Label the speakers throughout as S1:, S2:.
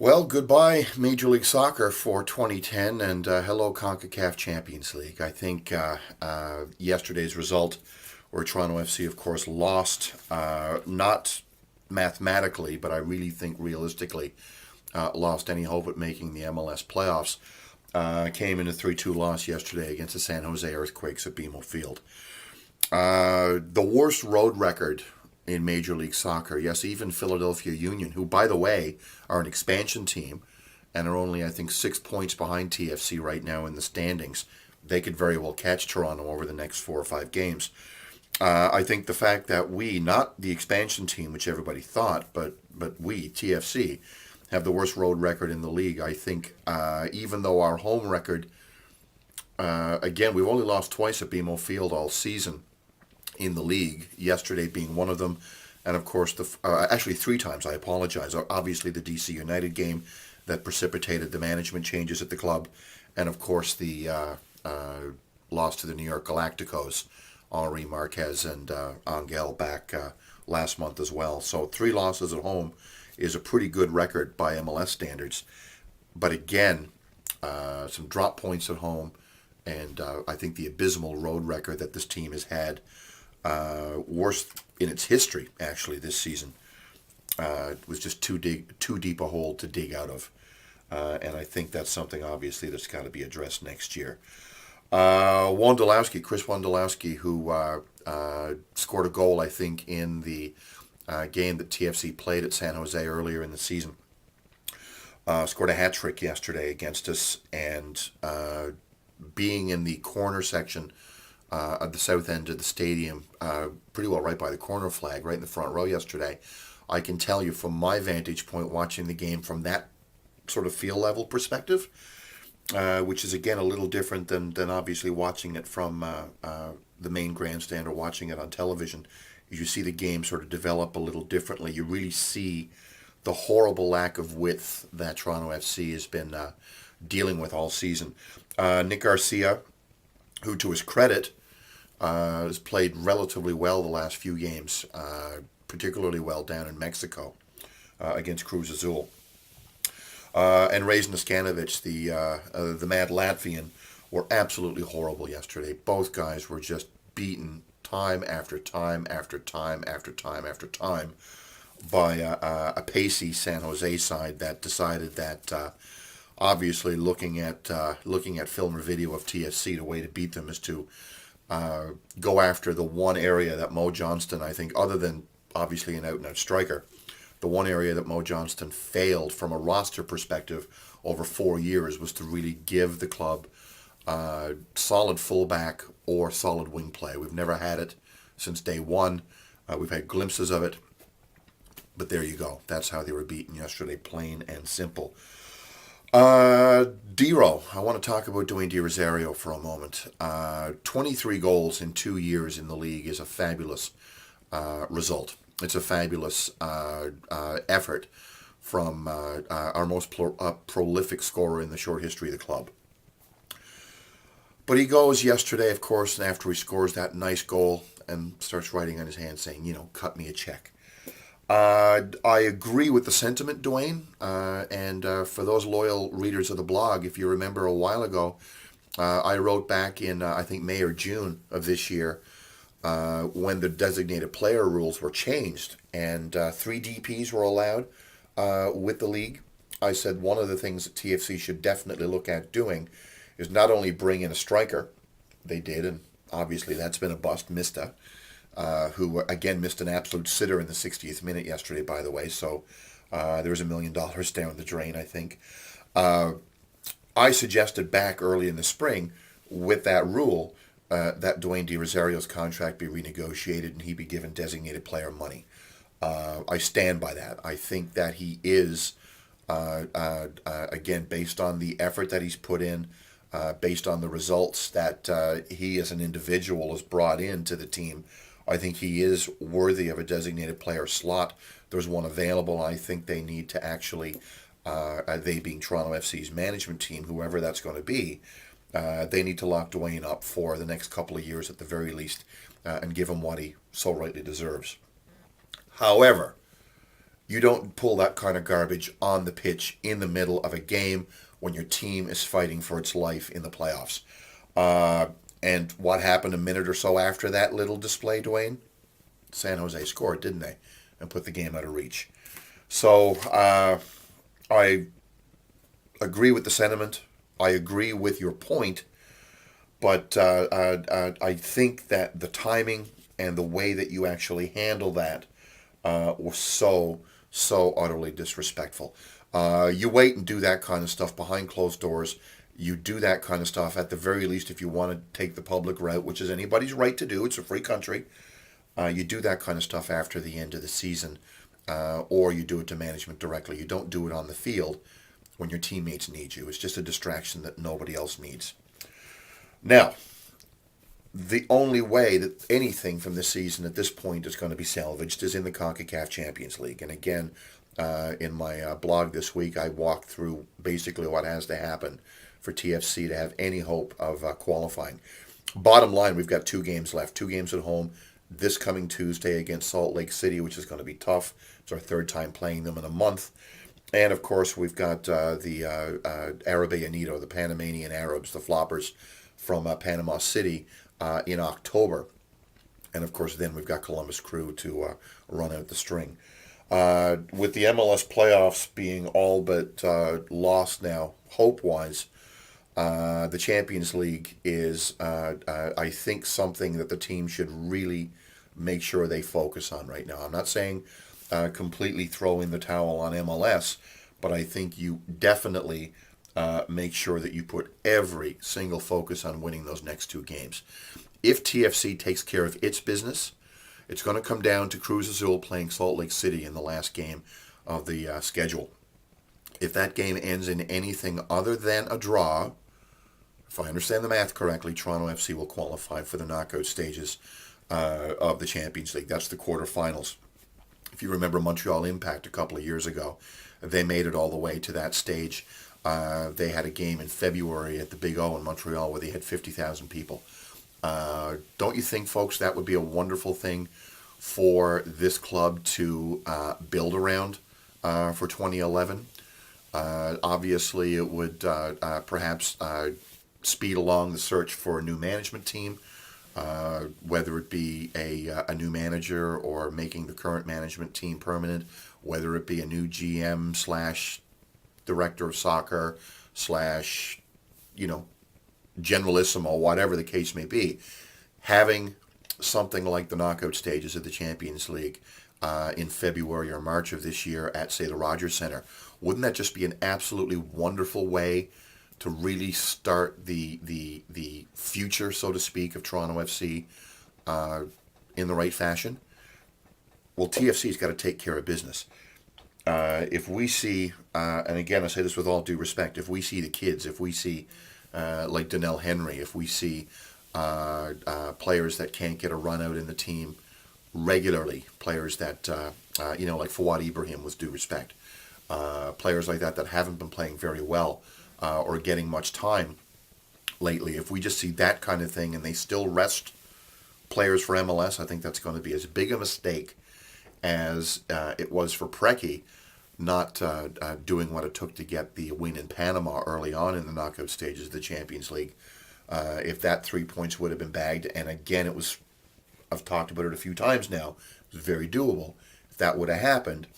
S1: Well, goodbye Major League Soccer for 2010 and hello CONCACAF Champions League. I think yesterday's result, where Toronto FC, of course, lost, not mathematically, but I really think realistically, lost any hope at making the MLS playoffs, came in a 3-2 loss yesterday against the San Jose Earthquakes at BMO Field. The worst road record in Major League Soccer. Yes, even Philadelphia Union, who, by the way, are an expansion team and are only, I think, 6 points behind TFC right now in the standings. They could very well catch Toronto over the next 4 or 5 games. I think the fact that we, not the expansion team, which everybody thought, but we, TFC, have the worst road record in the league. I think even though our home record, again, we've only lost twice at BMO Field all season in the league, yesterday being one of them, and of course actually 3 times. I apologize. Obviously the DC United game that precipitated the management changes at the club, and of course the loss to the New York Galacticos, Henri Marquez and Angel back last month as well. So 3 losses at home is a pretty good record by MLS standards. But again, some drop points at home, and I think the abysmal road record that this team has had, worst in its history actually this season, was just too deep a hole to dig out of, and I think that's something obviously that's got to be addressed next year. Chris Wondolowski, who scored a goal, I think, in the game that TFC played at San Jose earlier in the season, scored a hat trick yesterday against us, and being in the corner section at the south end of the stadium, pretty well right by the corner flag, right in the front row yesterday, I can tell you from my vantage point watching the game from that sort of field level perspective, which is again a little different than obviously watching it from the main grandstand or watching it on television. You see the game sort of develop a little differently. You really see the horrible lack of width that Toronto FC has been dealing with all season. Nick Garcia, who to his credit has played relatively well the last few games, particularly well down in Mexico against Cruz Azul. And Rez Niskanovic, the mad Latvian, were absolutely horrible yesterday. Both guys were just beaten time after time after time after time after time by a pacey San Jose side that decided that obviously looking at film or video of TFC, the way to beat them is to go after the one area that Mo Johnston, I think, other than obviously an out-and-out striker, the one area that Mo Johnston failed from a roster perspective over 4 years was to really give the club solid fullback or solid wing play. We've never had it since day one. We've had glimpses of it, but there you go. That's how they were beaten yesterday, plain and simple. Dero, I want to talk about Dwayne De Rosario for a moment. 23 goals in 2 years in the league is a fabulous result. It's a fabulous effort from our most prolific scorer in the short history of the club. But he goes yesterday, of course, and after he scores that nice goal and starts writing on his hand saying, cut me a check. I agree with the sentiment, Dwayne, and for those loyal readers of the blog, if you remember a while ago, I wrote back in, I think, May or June of this year, when the designated player rules were changed and 3 DPs were allowed with the league. I said one of the things that TFC should definitely look at doing is not only bring in a striker, they did, and obviously that's been a bust, Mista, who again missed an absolute sitter in the 60th minute yesterday, by the way, so there's $1 million down the drain, I think. I suggested back early in the spring with that rule that Dwayne De Rosario's contract be renegotiated and he be given designated player money. I stand by that. I think that he is, again, based on the effort that he's put in, based on the results that he as an individual has brought into the team, I think he is worthy of a designated player slot. There's one available. I think they need to actually, they being Toronto FC's management team, whoever that's going to be, they need to lock Dwayne up for the next couple of years at the very least, and give him what he so rightly deserves. However, You don't pull that kind of garbage on the pitch in the middle of a game when your team is fighting for its life in the playoffs. And what happened a minute or so after that little display, Dwayne? San Jose scored, didn't they? And put the game out of reach. So I agree with the sentiment. I agree with your point. But I think that the timing and the way that you actually handle that was so utterly disrespectful. You wait and do that kind of stuff behind closed doors. You do that kind of stuff at the very least if you want to take the public route, which is anybody's right to do. It's a free country. You do that kind of stuff after the end of the season, or you do it to management directly. You don't do it on the field when your teammates need you. It's just a distraction that nobody else needs. Now, the only way that anything from this season at this point is going to be salvaged is in the CONCACAF Champions League. And again, in my blog this week, I walked through basically what has to happen for TFC to have any hope of qualifying. Bottom line, we've got 2 games left, 2 games at home this coming Tuesday against Salt Lake City, which is going to be tough. It's our 3rd time playing them in a month. And, of course, we've got the Arabe Unido, the Panamanian Arabs, the floppers from Panama City in October. And, of course, then we've got Columbus Crew to run out the string. With the MLS playoffs being all but lost now, hope-wise, the Champions League is, I think, something that the team should really make sure they focus on right now. I'm not saying completely throw in the towel on MLS, but I think you definitely make sure that you put every single focus on winning those next 2 games. If TFC takes care of its business, it's going to come down to Cruz Azul playing Salt Lake City in the last game of the schedule. If that game ends in anything other than a draw, if I understand the math correctly, Toronto FC will qualify for the knockout stages of the Champions League. That's the quarterfinals. If you remember Montreal Impact a couple of years ago, they made it all the way to that stage. They had a game in February at the Big O in Montreal where they had 50,000 people. Don't you think, folks, that would be a wonderful thing for this club to build around for 2011? Obviously, it would perhaps speed along the search for a new management team, whether it be a new manager or making the current management team permanent, whether it be a new GM slash director of soccer slash, generalissimo, whatever the case may be. Having something like the knockout stages of the Champions League in February or March of this year at, say, the Rogers Center, wouldn't that just be an absolutely wonderful way to really start the future, so to speak, of Toronto FC in the right fashion? Well, TFC's got to take care of business. If we see, and again, I say this with all due respect, if we see the kids, if we see like Donnell Henry, if we see players that can't get a run out in the team regularly, players that, like Fawad Ibrahim, with due respect, players like that haven't been playing very well or getting much time lately, if we just see that kind of thing and they still rest players for MLS, I think that's going to be as big a mistake as it was for Preki not doing what it took to get the win in Panama early on in the knockout stages of the Champions League. If that 3 points would have been bagged, and again, I've talked about it a few times now, it was very doable. If that would have happened,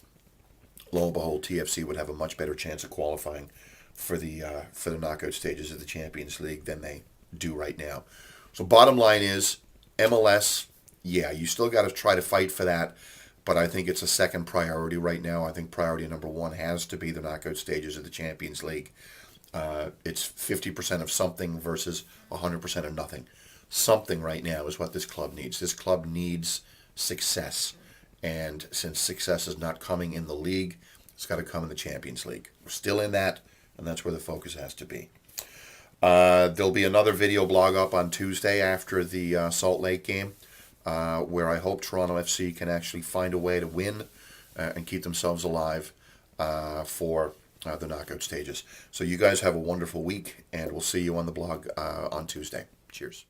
S1: lo and behold, TFC would have a much better chance of qualifying for the knockout stages of the Champions League than they do right now. So bottom line is, MLS, yeah, you still got to try to fight for that, but I think it's a second priority right now. I think priority number 1 has to be the knockout stages of the Champions League. It's 50% of something versus 100% of nothing. Something right now is what this club needs. This club needs success. And since success is not coming in the league, it's got to come in the Champions League. We're still in that, and that's where the focus has to be. There'll be another video blog up on Tuesday after the Salt Lake game, where I hope Toronto FC can actually find a way to win and keep themselves alive for the knockout stages. So you guys have a wonderful week, and we'll see you on the blog on Tuesday. Cheers.